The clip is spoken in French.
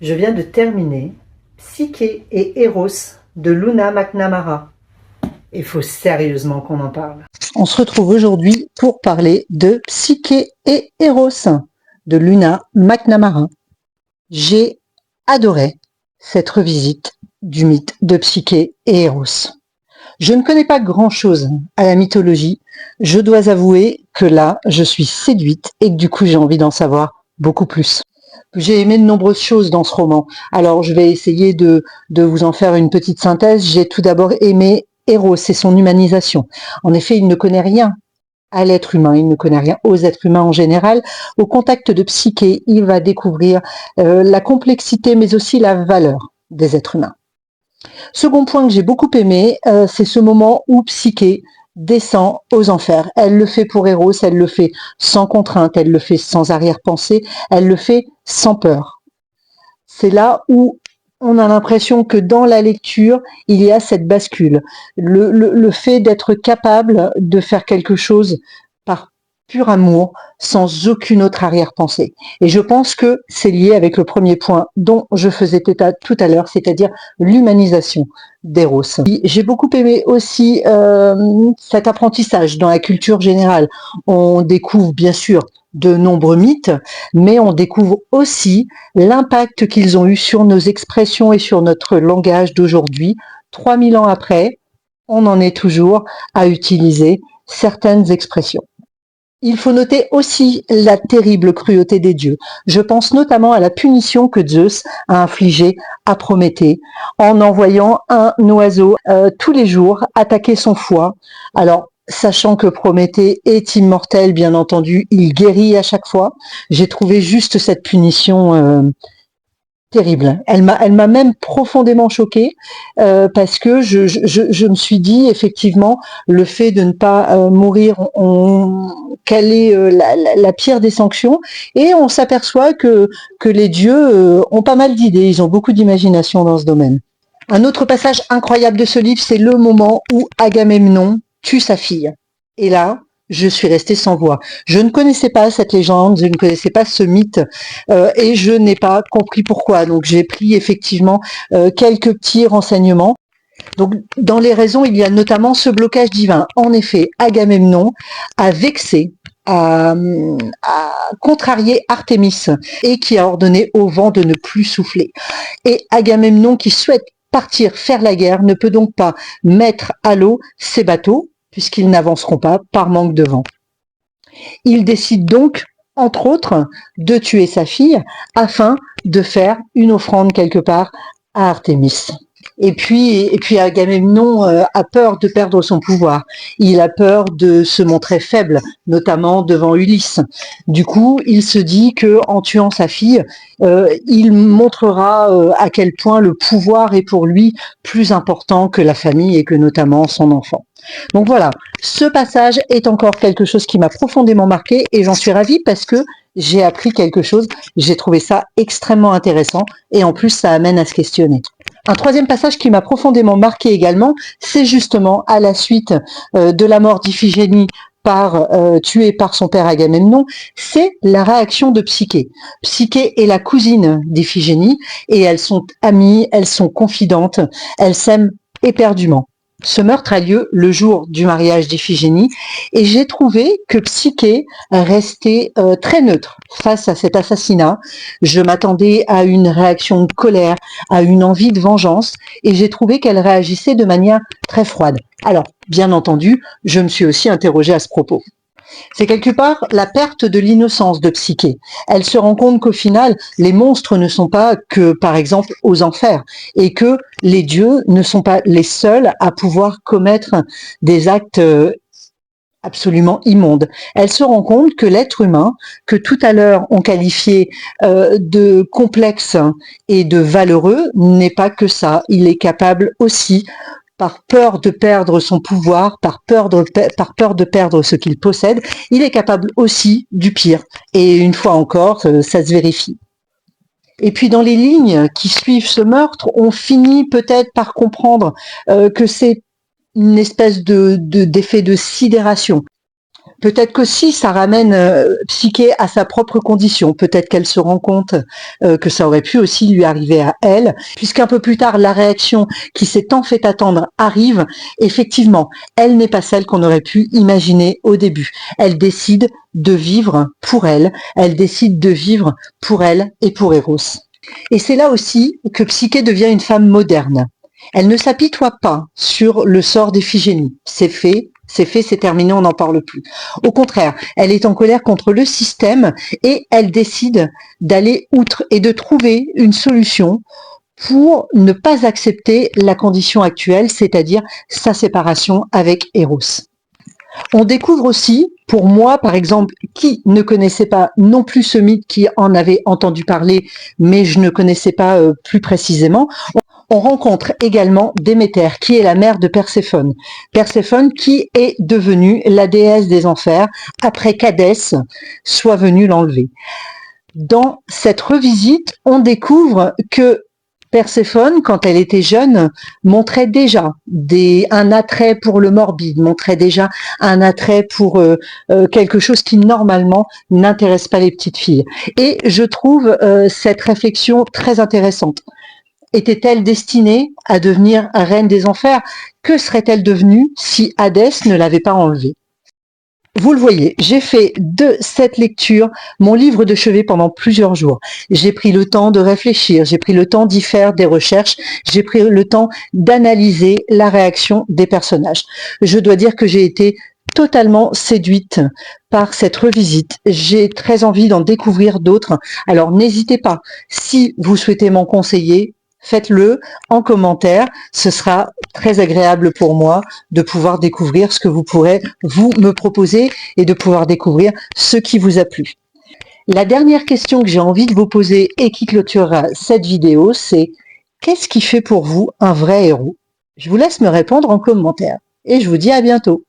Je viens de terminer Psyché et Eros de Luna McNamara. Il faut sérieusement qu'on en parle. On se retrouve aujourd'hui pour parler de Psyché et Eros de Luna McNamara. J'ai adoré cette revisite du mythe de Psyché et Eros. Je ne connais pas grand-chose à la mythologie. Je dois avouer que là, je suis séduite et que du coup, j'ai envie d'en savoir beaucoup plus. J'ai aimé de nombreuses choses dans ce roman. Alors, je vais essayer de vous en faire une petite synthèse. J'ai tout d'abord aimé Eros et son humanisation. En effet, il ne connaît rien à l'être humain, il ne connaît rien aux êtres humains en général. Au contact de Psyché, il va découvrir la complexité, mais aussi la valeur des êtres humains. Second point que j'ai beaucoup aimé, c'est ce moment où Psyché descend aux enfers. Elle le fait pour Eros, elle le fait sans contrainte, elle le fait sans arrière-pensée, elle le fait sans peur. C'est là où on a l'impression que dans la lecture, il y a cette bascule. Le fait d'être capable de faire quelque chose par pur amour, sans aucune autre arrière-pensée. Et je pense que c'est lié avec le premier point dont je faisais état tout à l'heure, c'est-à-dire l'humanisation d'Eros. J'ai beaucoup aimé aussi cet apprentissage dans la culture générale. On découvre bien sûr de nombreux mythes, mais on découvre aussi l'impact qu'ils ont eu sur nos expressions et sur notre langage d'aujourd'hui. 3000 ans après, on en est toujours à utiliser certaines expressions. Il faut noter aussi la terrible cruauté des dieux. Je pense notamment à la punition que Zeus a infligée à Prométhée en envoyant un oiseau tous les jours attaquer son foie. Alors, sachant que Prométhée est immortel, bien entendu, il guérit à chaque fois. J'ai trouvé juste cette punition terrible. Elle m'a même profondément choquée parce que je me suis dit effectivement le fait de ne pas mourir, quelle est la pire des sanctions, et on s'aperçoit que les dieux ont pas mal d'idées, ils ont beaucoup d'imagination dans ce domaine. Un autre passage incroyable de ce livre, c'est le moment où Agamemnon tue sa fille. Et là, je suis restée sans voix. Je ne connaissais pas cette légende, je ne connaissais pas ce mythe et je n'ai pas compris pourquoi. Donc j'ai pris effectivement quelques petits renseignements. Donc dans les raisons, il y a notamment ce blocage divin. En effet, Agamemnon a vexé, a contrarié Artémis et qui a ordonné au vent de ne plus souffler. Et Agamemnon qui souhaite partir faire la guerre ne peut donc pas mettre à l'eau ses bateaux puisqu'ils n'avanceront pas par manque de vent. Il décide donc, entre autres, de tuer sa fille afin de faire une offrande quelque part à Artémis. Et puis Agamemnon a peur de perdre son pouvoir. Il a peur de se montrer faible, notamment devant Ulysse. Du coup, il se dit que en tuant sa fille, il montrera à quel point le pouvoir est pour lui plus important que la famille et que notamment son enfant. Donc voilà, ce passage est encore quelque chose qui m'a profondément marqué et j'en suis ravie parce que j'ai appris quelque chose, j'ai trouvé ça extrêmement intéressant et en plus ça amène à se questionner. Un troisième passage qui m'a profondément marqué également, c'est justement à la suite de la mort d'Iphigénie tuée par son père Agamemnon, c'est la réaction de Psyché. Psyché est la cousine d'Iphigénie et elles sont amies, elles sont confidentes, elles s'aiment éperdument. Ce meurtre a lieu le jour du mariage d'Iphigénie et j'ai trouvé que Psyché restait très neutre face à cet assassinat. Je m'attendais à une réaction de colère, à une envie de vengeance et j'ai trouvé qu'elle réagissait de manière très froide. Alors, bien entendu, je me suis aussi interrogée à ce propos. C'est quelque part la perte de l'innocence de Psyché. Elle se rend compte qu'au final, les monstres ne sont pas que, par exemple, aux enfers, et que les dieux ne sont pas les seuls à pouvoir commettre des actes absolument immondes. Elle se rend compte que l'être humain, que tout à l'heure on qualifiait de complexe et de valeureux, n'est pas que ça. Il est capable aussi, par peur de perdre son pouvoir, par peur de perdre ce qu'il possède, il est capable aussi du pire. Et une fois encore, ça se vérifie. Et puis dans les lignes qui suivent ce meurtre, on finit peut-être par comprendre que c'est une espèce d'effet de sidération. Peut-être qu'aussi ça ramène Psyché à sa propre condition. Peut-être qu'elle se rend compte que ça aurait pu aussi lui arriver à elle, puisqu'un peu plus tard, la réaction qui s'est tant fait attendre arrive. Effectivement, elle n'est pas celle qu'on aurait pu imaginer au début. Elle décide de vivre pour elle. Elle décide de vivre pour elle et pour Eros. Et c'est là aussi que Psyché devient une femme moderne. Elle ne s'apitoie pas sur le sort d'Iphigénie. C'est fait, c'est terminé, on n'en parle plus. Au contraire, elle est en colère contre le système et elle décide d'aller outre et de trouver une solution pour ne pas accepter la condition actuelle, c'est-à-dire sa séparation avec Eros. On découvre aussi, pour moi par exemple, qui ne connaissait pas non plus ce mythe, qui en avait entendu parler, mais je ne connaissais pas plus précisément, on rencontre également Déméter, qui est la mère de Perséphone. Perséphone qui est devenue la déesse des enfers après qu'Hadès soit venu l'enlever. Dans cette revisite, on découvre que Perséphone, quand elle était jeune, montrait déjà un attrait pour le morbide, montrait déjà un attrait pour quelque chose qui normalement n'intéresse pas les petites filles. Et je trouve cette réflexion très intéressante. Était-elle destinée à devenir reine des enfers? Que serait-elle devenue si Hadès ne l'avait pas enlevée? Vous le voyez, j'ai fait de cette lecture mon livre de chevet pendant plusieurs jours. J'ai pris le temps de réfléchir, j'ai pris le temps d'y faire des recherches, j'ai pris le temps d'analyser la réaction des personnages. Je dois dire que j'ai été totalement séduite par cette revisite. J'ai très envie d'en découvrir d'autres. Alors n'hésitez pas, si vous souhaitez m'en conseiller, faites-le en commentaire. Ce sera très agréable pour moi de pouvoir découvrir ce que vous pourrez vous me proposer et de pouvoir découvrir ce qui vous a plu. La dernière question que j'ai envie de vous poser et qui clôturera cette vidéo, c'est qu'est-ce qui fait pour vous un vrai héros? Je vous laisse me répondre en commentaire et je vous dis à bientôt.